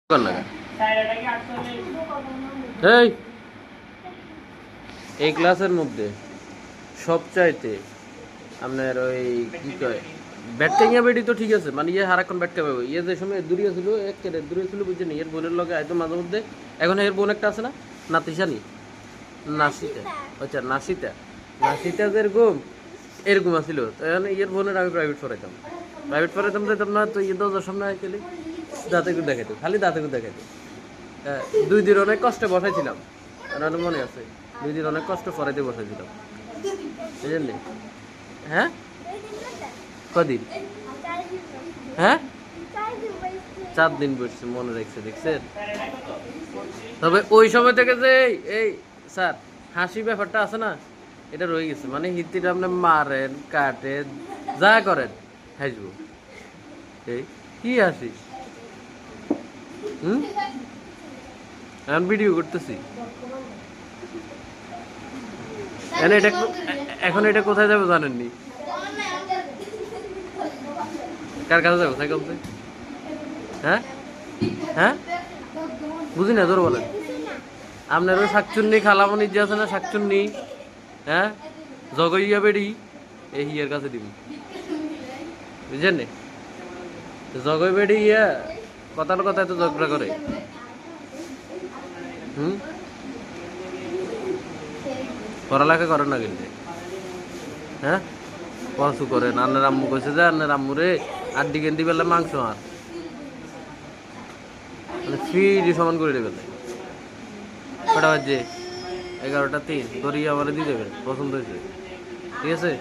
এই ক্লাসের মধ্যে সবচাইতে আপনার ওই কি কয় ব্যাটকাইয়া বেডি তো ঠিক আছে, মানে ইয়ে হারাক্ষণ ব্যাটকা পাবো ইয়ে যে সময় দূরিয়ে ছিল একেবারে দূরিয়ে ছিল বুঝছেন, এর বোনের লগে আয়তো মাঝে মধ্যে। এখন এর বোন একটা আছে না, নাতিশানি নাসিতা, আচ্ছা নাসিতা যেরকম এরকম আসছিল। এখন ইয়ের বোনের আমি প্রাইভেট পড়াইতাম যেতাম না, তো ইয়ে দরজার সামনে আইকেলি দাঁতে করে দেখাইতো, খালি দাঁতে করে দেখাইতো। 2 দিন অনেক কষ্টে বসাইছিলাম, আমার মনে আছে 2 দিন অনেক কষ্ট পড়াইতে বসাইছিলাম, বুঝলেন? হ্যাঁ কদিন? হ্যাঁ 4 দিন বসছে, মনে রাখছে, দেখছেন? তবে ওই সময় থেকে যে এই স্যার হাসি ব্যাপারটা আছে না, এটা রয়ে গেছে। মানে হিন্দিটা আপনি মারেন কাটেন যা করেন হাসবো, এই কি হাসি। এখন ভিডিও করতেছি। এখন এটা কোথায় যাবো জানেননি? কার কাছে যাবো সাইকেলতে? হ্যাঁ হ্যাঁ বুঝি না, জোর বলেন। আপনার ওই শাকচুন্নি খালামনি যে আছে না, শাকচুন্নি, হ্যাঁ জগইয়া বেড়ি, এই হিয়ার কাছে দিবি, বুঝছেন? জগই বেড়ি ইয়া কথার কথা এত ঝগড়া করে। পড়ালেখা করেন না কিন্তু, হ্যাঁ পড়াশু করেন। আন্নার আম্মু কইছে যে আন্নার আম্মু রে 8 দিকে বেলা মাংস আর মানে ফ্রি সমান করে দেবে। কটা বাজে? 11টা 3। দড়ি আমার দিয়ে দেবেন, পছন্দ হয়েছে, ঠিক আছে?